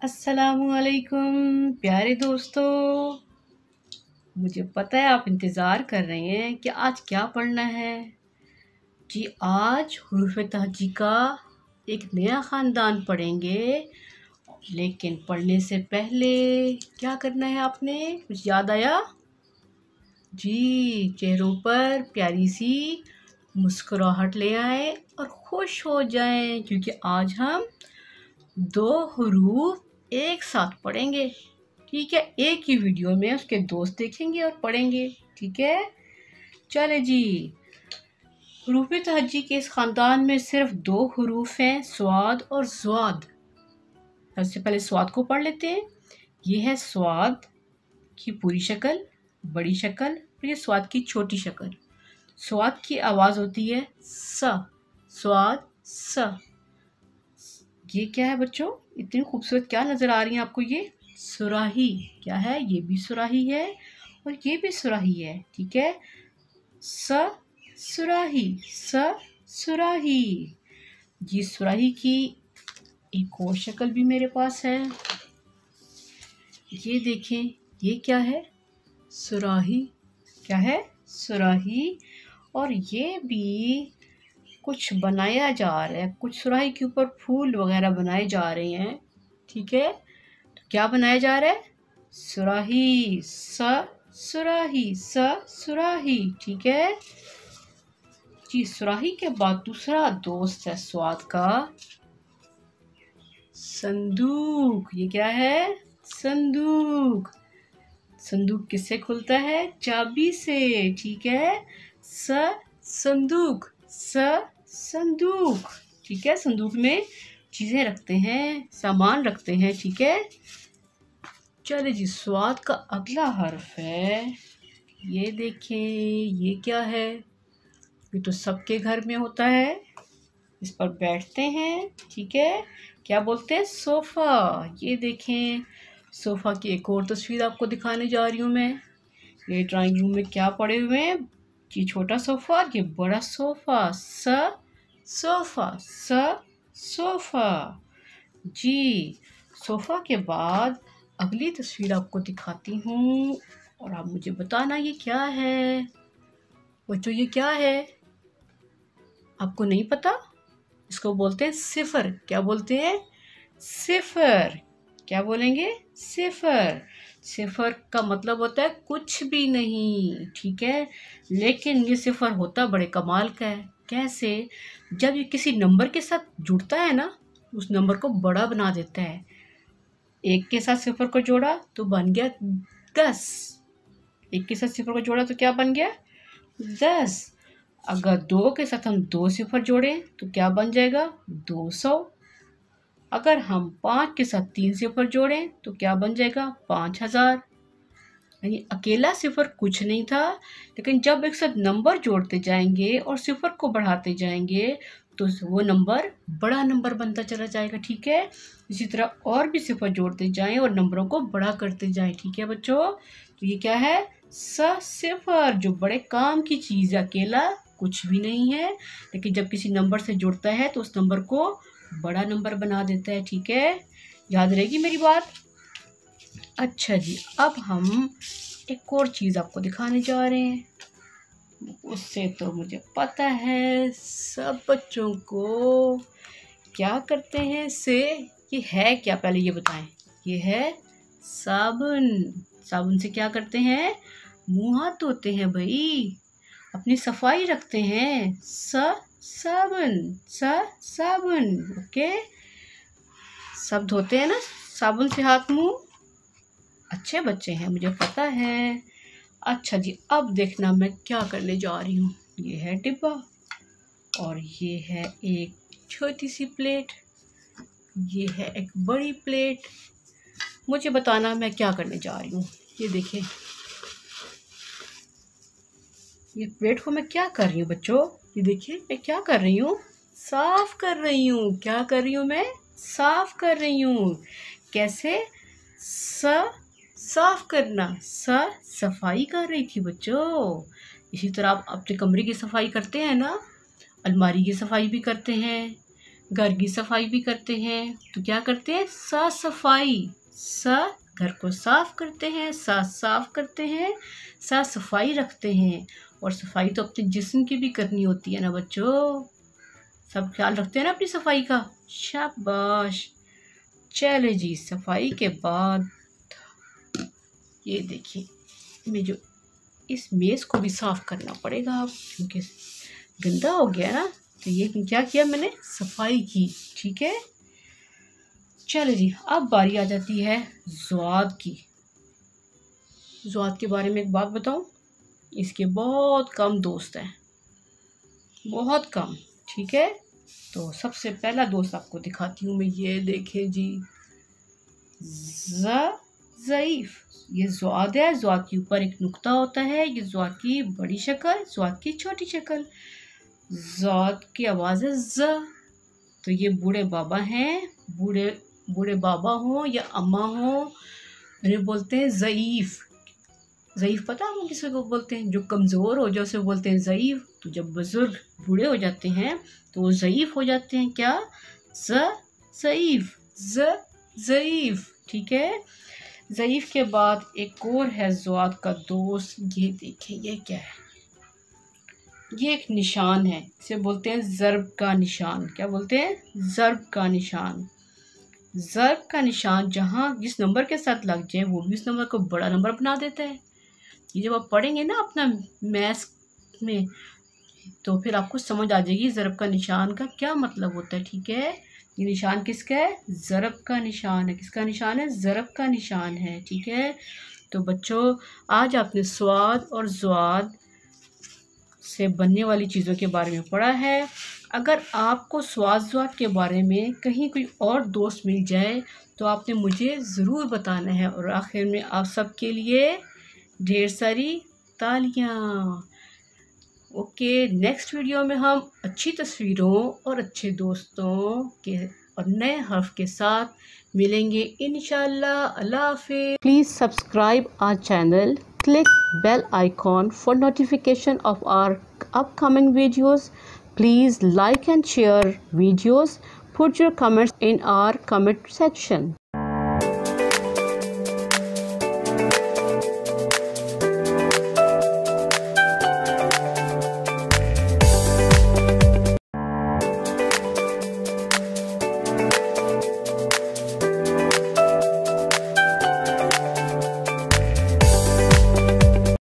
अस्सलामुअलैकुम प्यारे दोस्तों। मुझे पता है आप इंतज़ार कर रहे हैं कि आज क्या पढ़ना है। जी आज हुरूफ तहजी का एक नया ख़ानदान पढ़ेंगे, लेकिन पढ़ने से पहले क्या करना है आपने, कुछ याद आया? जी चेहरों पर प्यारी सी मुस्कुराहट ले आए और खुश हो जाएं, क्योंकि आज हम दो हुरूफ एक साथ पढ़ेंगे। ठीक है, एक ही वीडियो में उसके दोस्त देखेंगे और पढ़ेंगे। ठीक है, चले जी। हुरूफ तहज्जी के इस खानदान में सिर्फ दो हुरूफ हैं, स्वाद और ज़्वाद। सबसे पहले स्वाद को पढ़ लेते हैं। ये है स्वाद की पूरी शक्ल, बड़ी शक्ल, और ये स्वाद की छोटी शक्ल। स्वाद की आवाज़ होती है स, स्वाद स। ये क्या है बच्चों, इतनी खूबसूरत क्या नज़र आ रही है आपको? ये सुराही। क्या है? ये भी सुराही है और ये भी सुराही है। ठीक है, स सुराही, स सुराही। ये सुराही की एक और शक्ल भी मेरे पास है। ये देखें, ये क्या है? सुराही। क्या है? सुराही। और ये भी कुछ बनाया जा रहा है, कुछ सुराही के ऊपर फूल वगैरह बनाए जा रहे हैं। ठीक है, तो क्या बनाया जा रहा है? सुराही, स सुराही, स सुराही। ठीक है जी। सुराही के बाद दूसरा दोस्त है स्वाद का, संदूक। ये क्या है? संदूक। संदूक किससे खुलता है? चाबी से। ठीक है, स संदूक, स संदूक। ठीक है, संदूक में चीजें रखते हैं, सामान रखते हैं। ठीक है, चले जी। स्वाद का अगला हर्फ है, ये देखें, ये क्या है? ये तो सबके घर में होता है, इस पर बैठते हैं। ठीक है, क्या बोलते हैं? सोफा। ये देखें, सोफा की एक और तस्वीर आपको दिखाने जा रही हूँ मैं। ये ड्राइंग रूम में क्या पड़े हुए हैं? ये छोटा सोफा, ये बड़ा सोफा। स सोफा, स सोफा। जी, सोफा के बाद अगली तस्वीर आपको दिखाती हूँ और आप मुझे बताना ये क्या है। बच्चों ये क्या है? आपको नहीं पता? इसको बोलते हैं सिफर। क्या बोलते हैं? सिफर। क्या बोलेंगे? सिफर। सिफर का मतलब होता है कुछ भी नहीं। ठीक है, लेकिन ये सिफर होता बड़े कमाल का है। कैसे? जब ये किसी नंबर के साथ जुड़ता है ना, उस नंबर को बड़ा बना देता है। एक के साथ सिफर को जोड़ा तो बन गया 10। एक के साथ सिफर को जोड़ा तो क्या बन गया? 10। अगर 2 के साथ हम 2 सिफर जोड़ें तो क्या बन जाएगा? 200। अगर हम 5 के साथ 3 सिफर जोड़ें तो क्या बन जाएगा? 5000। यानी अकेला सिफर कुछ नहीं था, लेकिन जब एक साथ नंबर जोड़ते जाएंगे और सिफर को बढ़ाते जाएंगे तो वो नंबर बड़ा नंबर बनता चला जाएगा। ठीक है, इसी तरह और भी सिफर जोड़ते जाएं और नंबरों को बड़ा करते जाएं। ठीक है बच्चों, तो ये क्या है? सिफर, जो बड़े काम की चीज़ है, अकेला कुछ भी नहीं है, लेकिन जब किसी नंबर से जुड़ता है तो उस नंबर को बड़ा नंबर बना देता है। ठीक है, याद रहेगी मेरी बात? अच्छा जी, अब हम एक और चीज़ आपको दिखाने जा रहे हैं। उससे तो मुझे पता है सब बच्चों को क्या करते हैं इससे। ये है क्या, पहले ये बताएं। ये है साबुन। साबुन से क्या करते हैं? मुंह हाथ धोते हैं भाई, अपनी सफाई रखते हैं। साबुन, साबुन। ओके, सब धोते हैं ना साबुन से हाथ मुंह। अच्छे बच्चे हैं, मुझे पता है। अच्छा जी, अब देखना मैं क्या करने जा रही हूँ। ये है डिब्बा और ये है एक छोटी सी प्लेट, ये है एक बड़ी प्लेट। मुझे बताना मैं क्या करने जा रही हूँ। ये देखें, ये प्लेट को मैं क्या कर रही हूँ बच्चों? ये देखिए मैं क्या कर रही हूँ? साफ कर रही हूँ। क्या कर रही हूँ मैं? साफ कर रही हूँ। कैसे? साफ करना, सफाई कर रही थी बच्चों। इसी तरह आप अपने कमरे की सफाई करते हैं ना, अलमारी की सफाई भी करते हैं, घर की सफाई भी करते हैं, तो क्या करते हैं? साफ सफाई। घर को साफ करते हैं, साफ करते हैं, साफ सफाई रखते हैं। और सफाई तो अपने जिस्म की भी करनी होती है ना बच्चों, सब ख्याल रखते हैं ना अपनी सफाई का। शाबाश। चले जी, सफाई के बाद ये देखिए, मैं जो इस मेज़ को भी साफ करना पड़ेगा अब, क्योंकि गंदा हो गया ना। तो ये क्या किया मैंने? सफाई की। ठीक है, चलो जी, अब बारी आ जाती है ज़्वाद की। ज़्वाद के बारे में एक बात बताऊं, इसके बहुत कम दोस्त हैं, बहुत कम। ठीक है, तो सबसे पहला दोस्त आपको दिखाती हूँ मैं। ये देखें जी, ज़ईफ़। ये ज़्वाद है। ज़्वाद के ऊपर एक नुक्ता होता है। ये ज़्वाद की बड़ी शक्ल, ज़्वाद की छोटी शक्ल। ज़्वाद की आवाज़ है ज़। तो ये बूढ़े बाबा हैं। बूढ़े बाबा हों या अम्मा हों, उन्हें बोलते हैं ज़ईफ़। ज़ईफ़ पता है हम किसी को बोलते हैं? जो कमज़ोर हो जाए उसे बोलते हैं ज़ईफ़। तो जब बुज़ुर्ग बूढ़े हो जाते हैं तो वो ज़ईफ़ हो जाते हैं। क्या? ज़ईफ़। ज़ईफ़। ठीक है, ज़ईफ़ के बाद एक और है ज़्वाद का दोस्त। ये देखें, ये क्या है? ये एक निशान है, इसे बोलते हैं ज़र्ब का निशान। क्या बोलते हैं? ज़र्ब का निशान। ज़र्ब का निशान जहाँ जिस नंबर के साथ लग जाए वो भी उस नंबर को बड़ा नंबर बना देता है। ये जब आप पढ़ेंगे ना अपना मैथ्स में, तो फिर आपको समझ आ जाएगी ज़र्ब का निशान का क्या मतलब होता है। ठीक है, ये निशान किसका है? ज़र्ब का निशान है। किसका निशान है? ज़र्ब का निशान है। ठीक है, तो बच्चों आज आपने स्वाद और ज़्वाद से बनने वाली चीज़ों के बारे में पढ़ा है। अगर आपको स्वाद ज़्वाद के बारे में कहीं कोई और दोस्त मिल जाए तो आपने मुझे ज़रूर बताना है। और आखिर में आप सबके लिए ढेर सारी तालियां। ओके, नेक्स्ट वीडियो में हम अच्छी तस्वीरों और अच्छे दोस्तों के और नए हर्फ के साथ मिलेंगे इंशाल्लाह। अल्लाह हाफ़िज़। Please subscribe our channel, click bell icon for notification of our upcoming videos. Please like and share videos. Put your comments in our comment section.